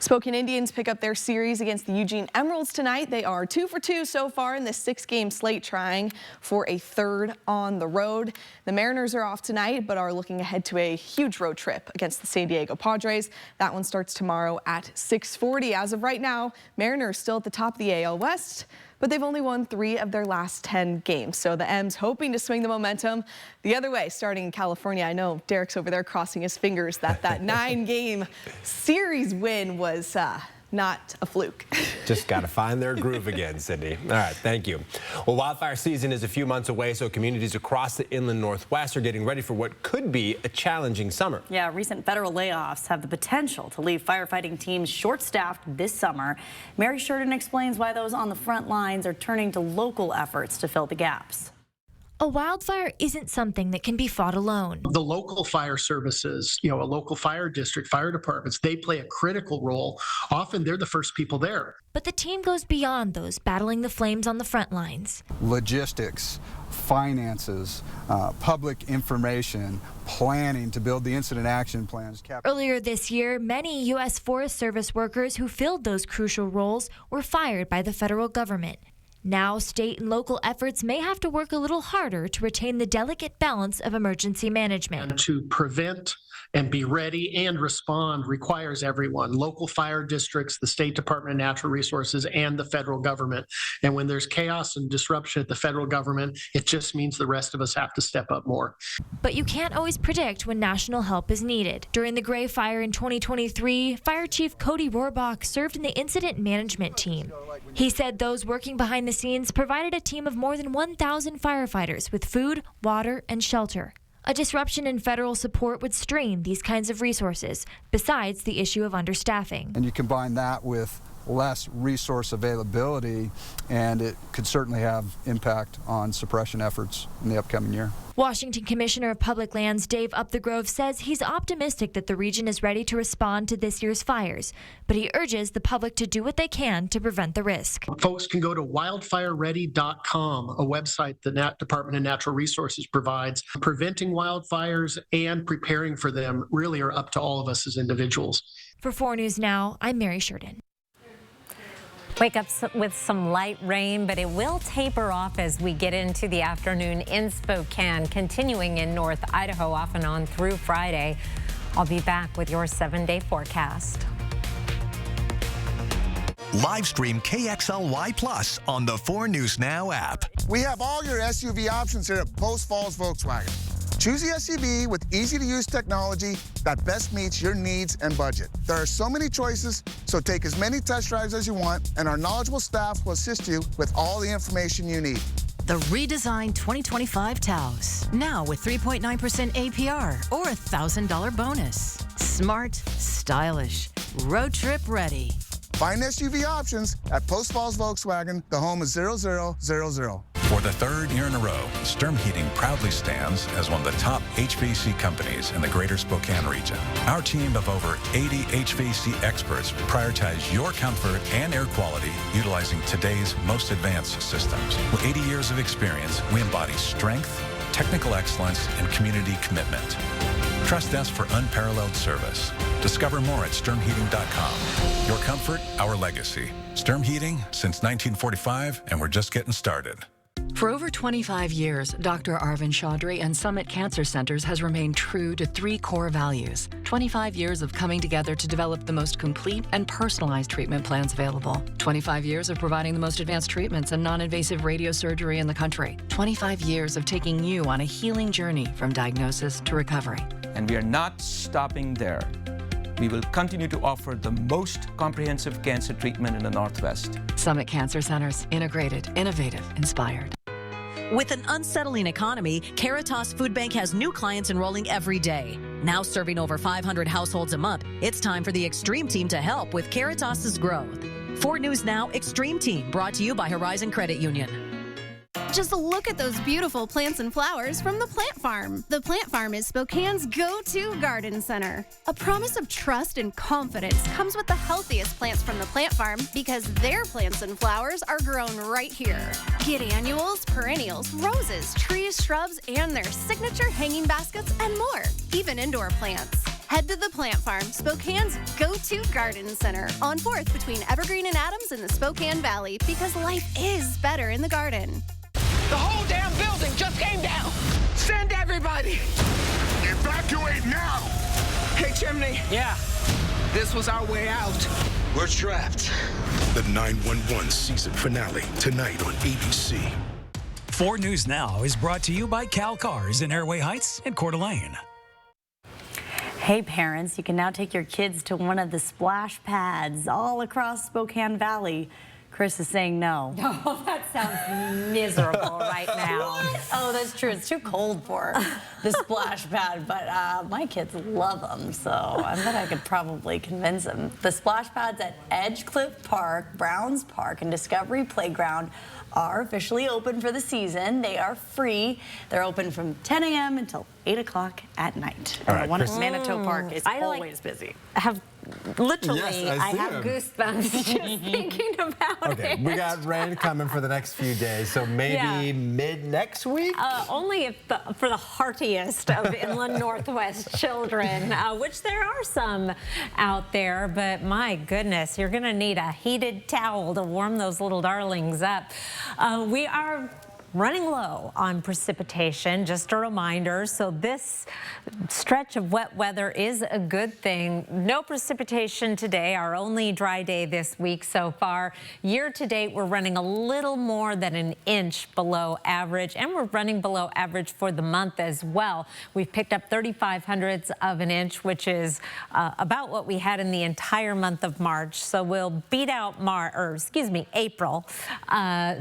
Spokane Indians pick up their series against the Eugene Emeralds tonight. They are 2 for 2 so far in this 6-game slate, trying for a 3rd on the road. The Mariners are off tonight, but are looking ahead to a huge road trip against the San Diego Padres. That one starts tomorrow at 6:40. As of right now, Mariners still at the top of the AL West, but they've only won 3 of their last 10 games. So the M's hoping to swing the momentum the other way, starting in California. I know Derek's over there crossing his fingers that 9-game series win was not a fluke.
Just got to find their groove again, Sydney. All right, thank you. Well, wildfire season is a few months away, so communities across the inland Northwest are getting ready for what could be a challenging summer.
Yeah, recent federal layoffs have the potential to leave firefighting teams short-staffed this summer. Mary Sheridan explains why those on the front lines are turning to local efforts to fill the gaps.
A wildfire isn't something that can be fought alone.
The local fire services, you know, a local fire district, fire departments, they play a critical role. Often they're the first people there.
But the team goes beyond those battling the flames on the front lines.
Logistics, finances, public information, planning to build the incident action plans.
Earlier this year, many U.S. Forest Service workers who filled those crucial roles were fired by the federal government. Now, state and local efforts may have to work a little harder to retain the delicate balance of emergency management.
And to prevent and be ready and respond requires everyone, local fire districts, the State Department of Natural Resources, and the federal government. And when there's chaos and disruption at the federal government, it just means the rest of us have to step up more.
But you can't always predict when national help is needed. During the Gray Fire in 2023, Fire Chief Cody Rohrbach served in the incident management team. He said those working behind the scenes provided a team of more than 1,000 firefighters with food, water, and shelter. A disruption in federal support would strain these kinds of resources, besides the issue of understaffing.
And you combine that with less resource availability, and it could certainly have impact on suppression efforts in the upcoming year.
Washington Commissioner of Public Lands Dave Upthegrove says he's optimistic that the region is ready to respond to this year's fires, but he urges the public to do what they can to prevent the risk.
Folks can go to wildfireready.com, a website the Department of Natural Resources provides. Preventing wildfires and preparing for them really are up to all of us as individuals.
For 4 News Now, I'm Mary Sheridan.
Wake up with some light rain, but it will taper off as we get into the afternoon in Spokane, continuing in North Idaho off and on through Friday. I'll be back with your 7-day forecast.
Live stream KXLY Plus on the 4 News Now app.
We have all your SUV options here at Post Falls Volkswagen. Choose the SUV with easy-to-use technology that best meets your needs and budget. There are so many choices, so take as many test drives as you want, and our knowledgeable staff will assist you with all the information you need.
The redesigned 2025 Taos, now with 3.9% APR or a $1,000 bonus. Smart, stylish, road trip ready.
Find SUV options at Post Falls Volkswagen, the home of 0000.
For the 3rd year in a row, Sturm Heating proudly stands as one of the top HVAC companies in the greater Spokane region. Our team of over 80 HVAC experts prioritize your comfort and air quality utilizing today's most advanced systems. With 80 years of experience, we embody strength, technical excellence, and community commitment. Trust us for unparalleled service. Discover more at sturmheating.com. Your comfort, our legacy. Sturm Heating since 1945, and we're just getting started.
For over 25 years, Dr. Arvind Chaudhry and Summit Cancer Centers has remained true to 3 core values. 25 years of coming together to develop the most complete and personalized treatment plans available. 25 years of providing the most advanced treatments and non-invasive radiosurgery in the country. 25 years of taking you on a healing journey from diagnosis to recovery.
And we are not stopping there. We will continue to offer the most comprehensive cancer treatment in the Northwest.
Summit Cancer Centers, integrated, innovative, inspired.
With an unsettling economy, Caritas Food Bank has new clients enrolling every day. Now serving over 500 households a month, it's time for the Extreme Team to help with Caritas's growth. 4 News Now Extreme Team, brought to you by Horizon Credit Union. Just look at those beautiful plants and flowers from the Plant Farm. The Plant Farm is Spokane's go-to garden center. A promise of trust and confidence comes with the healthiest plants from the Plant Farm because their plants and flowers are grown right here. Get annuals, perennials, roses, trees, shrubs, and their signature hanging baskets and more, even indoor plants. Head to the Plant Farm, Spokane's go-to garden center on 4th between Evergreen and Adams in the Spokane Valley because life is better in the garden.
The whole damn building just came down. Send everybody.
Evacuate now.
Hey, Chimney.
Yeah.
This was our way out.
We're trapped. The 911 season finale tonight on ABC.
4 News Now is brought to you by Cal Cars in Airway Heights and Coeur d'Alene.
Hey parents, you can now take your kids to one of the splash pads all across Spokane Valley. Chris is saying no.
Oh, that sounds miserable right now.
What? Oh, that's true. It's too cold for the splash pad, but my kids love them, so I bet I could probably convince them. The splash pads at Edgecliff Park, Browns Park, and Discovery Playground are officially open for the season. They are free. They're open from 10 a.m. until 8 o'clock at night.
All right,
One
Chris.
Manitou Park is
I
always busy.
Literally,
Yes, I see
have
him.
goosebumps just thinking about
Okay,
it.
we got rain coming for the next few days, so maybe
Yeah.
mid next week?
Only if for the heartiest of inland Northwest children, which there are some out there, but my goodness, you're going to need a heated towel to warm those little darlings up. We are running low on precipitation, just a reminder. So this stretch of wet weather is a good thing. No precipitation today, our only dry day this week so far. Year to date, we're running a little more than an inch below average, and we're running below average for the month as well. We've picked up 0.35 of an inch, which is about what we had in the entire month of March. So we'll beat out April.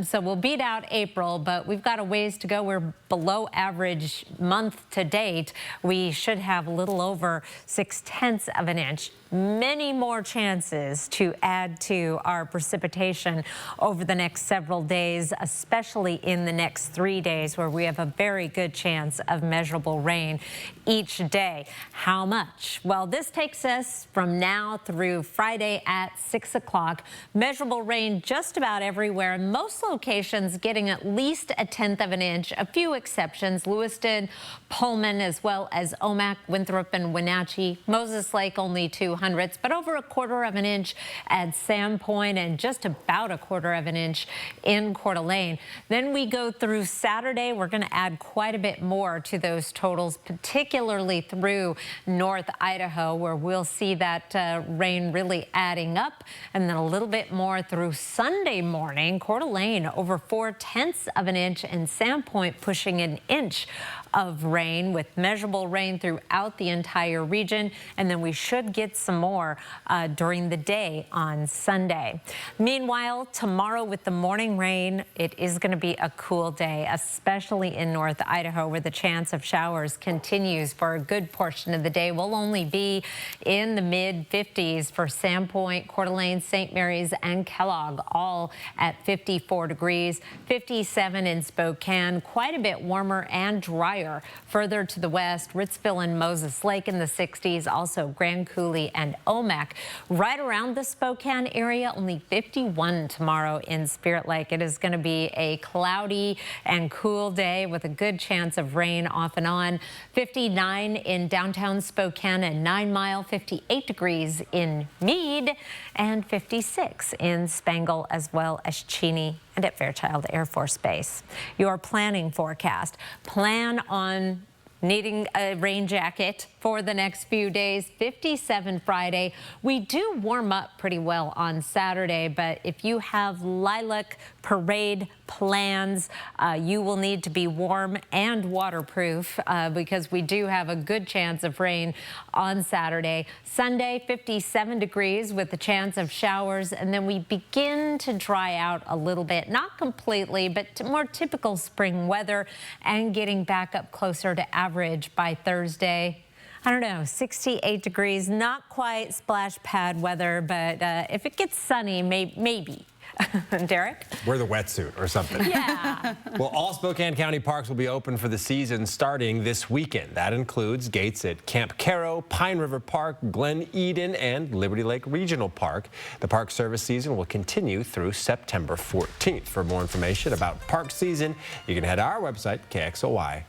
So we'll beat out April, but we've got a ways to go. We're below average month to date. We should have a little over 0.6 of an inch. Many more chances to add to our precipitation over the next several days, especially in the next 3 days, where we have a very good chance of measurable rain each day. How much? Well, this takes us from now through Friday at 6 o'clock. Measurable rain just about everywhere. Most locations getting at least 1/10 of an inch. A few exceptions: Lewiston, Pullman, as well as Omak, Winthrop, and Wenatchee. Moses Lake only 200ths, but over 1/4 of an inch at Sandpoint and just about 1/4 of an inch in Coeur d'Alene. Then we go through Saturday. We're going to add quite a bit more to those totals, particularly through North Idaho, where we'll see that rain really adding up, and then a little bit more through Sunday morning. Coeur d'Alene over 0.4 of an inch, and Sandpoint pushing an inch of rain, with measurable rain throughout the entire region. And then we should get some more during the day on Sunday. Meanwhile, tomorrow with the morning rain, it is going to be a cool day, especially in North Idaho, where the chance of showers continues for a good portion of the day. We'll only be in the mid-50s for Sandpoint, Coeur d'Alene, St. Mary's, and Kellogg, all at 54 degrees, 57 in Spokane, quite a bit warmer and drier further to the west. Ritzville and Moses Lake in the 60s, also Grand Coulee and Omak. Right around the Spokane area, only 51 tomorrow in Spirit Lake. It is going to be a cloudy and cool day with a good chance of rain off and on. 59 in downtown Spokane and 9 Mile, 58 degrees in Meade, and 56 in Spangle, as well as Cheney and at Fairchild Air Force Base. Your planning forecast. Plan on needing a rain jacket for the next few days. 57 Friday. We do warm up pretty well on Saturday, but if you have Lilac Parade plans, you will need to be warm and waterproof because we do have a good chance of rain on Saturday. Sunday, 57 degrees with the chance of showers, and then we begin to dry out a little bit, not completely, but more typical spring weather, and getting back up closer to average by Thursday. I don't know, 68 degrees, not quite splash pad weather, but if it gets sunny, maybe. Derek?
Wear the wetsuit or something.
Yeah.
Well, all Spokane County parks will be open for the season starting this weekend. That includes gates at Camp Caro, Pine River Park, Glen Eden, and Liberty Lake Regional Park. The park service season will continue through September 14th. For more information about park season, you can head to our website, KXLY.com.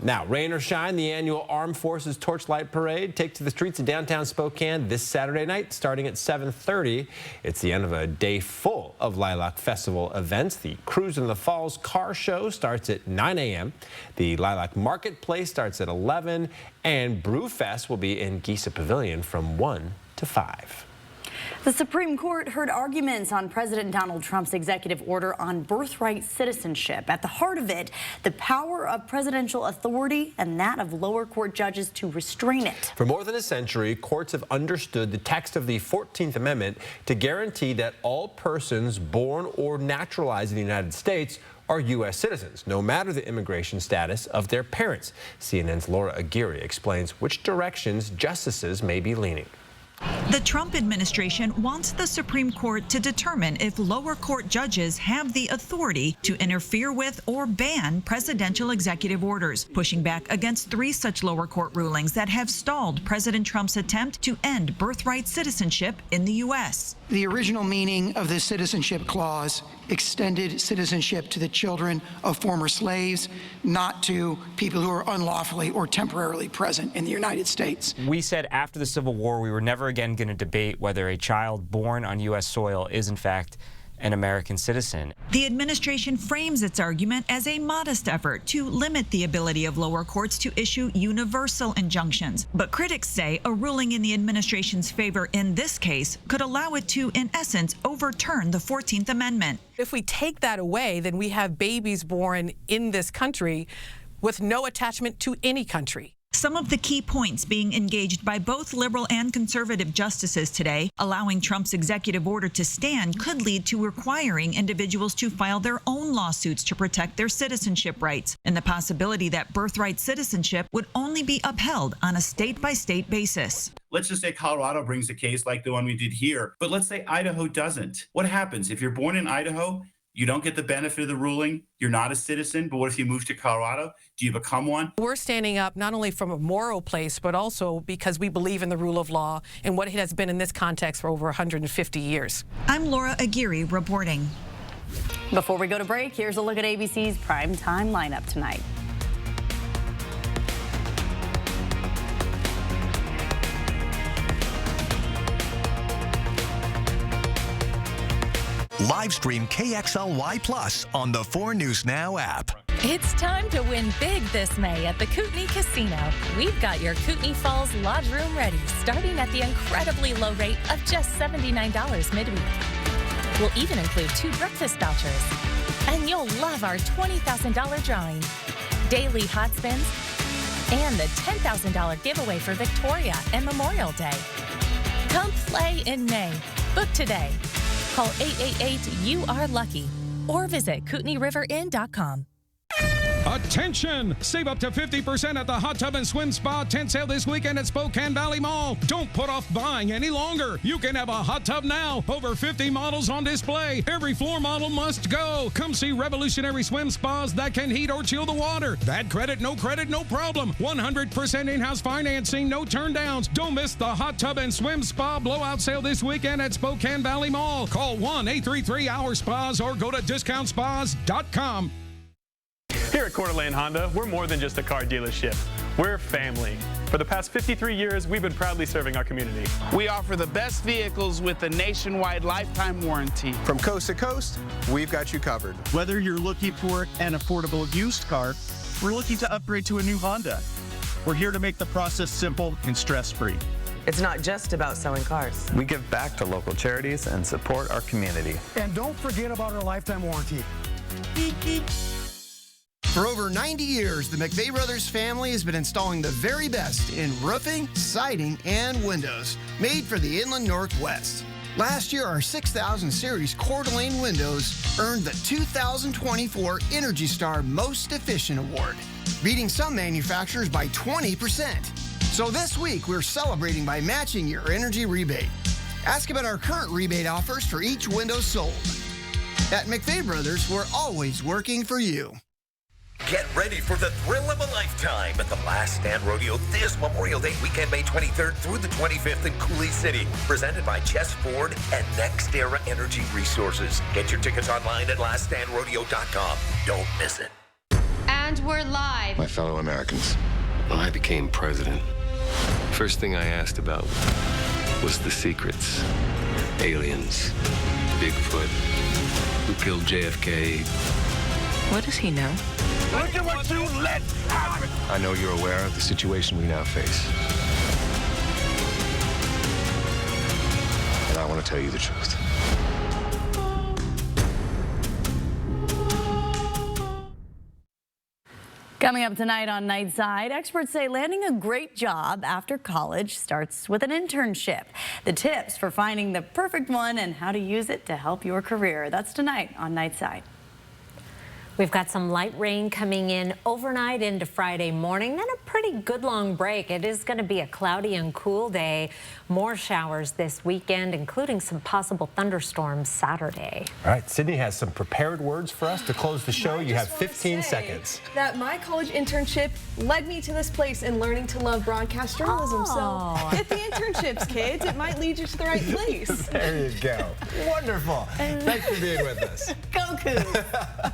Now, rain or shine, the annual Armed Forces Torchlight Parade takes to the streets of downtown Spokane this Saturday night, starting at 7:30. It's the end of a day full of Lilac Festival events. The Cruise in the Falls car show starts at 9 a.m. The Lilac Marketplace starts at 11, and Brewfest will be in Gisa Pavilion from 1 to 5.
The Supreme Court heard arguments on President Donald Trump's executive order on birthright citizenship. At the heart of it, the power of presidential authority and that of lower court judges to restrain it.
For more than a century, courts have understood the text of the 14th Amendment to guarantee that all persons born or naturalized in the United States are U.S. citizens, no matter the immigration status of their parents. CNN's Laura Aguirre explains which directions justices may be leaning.
The Trump administration wants the Supreme Court to determine if lower court judges have the authority to interfere with or ban presidential executive orders, pushing back against 3 such lower court rulings that have stalled President Trump's attempt to end birthright citizenship in the U.S.
The original meaning of the Citizenship Clause extended citizenship to the children of former slaves, not to people who are unlawfully or temporarily present in the United States.
We said after the Civil War we were never again going to debate whether a child born on U.S. soil is in fact an American citizen.
The administration frames its argument as a modest effort to limit the ability of lower courts to issue universal injunctions. But critics say a ruling in the administration's favor in this case could allow it to, in essence, overturn the 14th Amendment.
If we take that away, then we have babies born in this country with no attachment to any country.
Some of the key points being engaged by both liberal and conservative justices today, allowing Trump's executive order to stand, could lead to requiring individuals to file their own lawsuits to protect their citizenship rights, and the possibility that birthright citizenship would only be upheld on a state-by-state basis.
Let's just say Colorado brings a case like the one we did here, but let's say Idaho doesn't. What happens if you're born in Idaho? You don't get the benefit of the ruling. You're not a citizen, but what if you move to Colorado? Do you become one?
We're standing up not only from a moral place, but also because we believe in the rule of law and what it has been in this context for over 150 years.
I'm Laura Aguirre reporting.
Before we go to break, here's a look at ABC's primetime lineup tonight.
Live stream KXLY Plus on the 4 News Now app.
It's time to win big this May at the Kootenai Casino. We've got your Kootenai Falls Lodge room ready, starting at the incredibly low rate of just $79 midweek. We'll even include 2 breakfast vouchers. And you'll love our $20,000 drawing, daily hot spins, and the $10,000 giveaway for Victoria and Memorial Day. Come play in May. Book today. Call 888-YOU-ARE-LUCKY or visit KootenaiRiverInn.com.
Attention! Save up to 50% at the Hot Tub and Swim Spa tent sale this weekend at Spokane Valley Mall. Don't put off buying any longer. You can have a hot tub now. Over 50 models on display. Every floor model must go. Come see revolutionary swim spas that can heat or chill the water. Bad credit, no problem. 100% in-house financing, no turndowns. Don't miss the Hot Tub and Swim Spa blowout sale this weekend at Spokane Valley Mall. Call 1-833-OUR-SPAS or go to discountspas.com.
Here at Coeur d'Alene Honda, we're more than just a car dealership. We're family. For the past 53 years, we've been proudly serving our community.
We offer the best vehicles with a nationwide lifetime warranty.
From coast to coast, we've got you covered.
Whether you're looking for an affordable used car, we're looking to upgrade to a new Honda. We're here to make the process simple and stress-free.
It's not just about selling cars.
We give back to local charities and support our community.
And don't forget about our lifetime warranty.
Beep, beep. For over 90 years, the McVeigh Brothers family has been installing the very best in roofing, siding, and windows, made for the Inland Northwest. Last year, our 6000 Series Coeur d'Alene windows earned the 2024 Energy Star Most Efficient Award, beating some manufacturers by 20%. So this week, we're celebrating by matching your energy rebate. Ask about our current rebate offers for each window sold. At McVeigh Brothers, we're always working for you.
Get ready for the thrill of a lifetime at the Last Stand Rodeo this Memorial Day weekend, May 23rd through the 25th in Coulee City. Presented by Chess Ford and NextEra Energy Resources. Get your tickets online at laststandrodeo.com. Don't miss it.
And we're live.
My fellow Americans, when I became president, first thing I asked about was the secrets. Aliens, Bigfoot, who killed JFK.
What does he know?
Look at what you let happen! I know you're aware of the situation we now face. And I want to tell you the truth.
Coming up tonight on Nightside, experts say landing a great job after college starts with an internship. The tips for finding the perfect one and how to use it to help your career. That's tonight on Nightside.
We've got some light rain coming in overnight into Friday morning, then a pretty good long break. It is going to be a cloudy and cool day. More showers this weekend, including some possible thunderstorms Saturday.
All right, Sydney has some prepared words for us to close the show. You have 15 seconds.
That my college internship led me to this place in learning to love broadcast journalism. So get the internships, kids. It might lead you to the right place.
There you go. Wonderful. Thanks for being with us.
Go Cougs.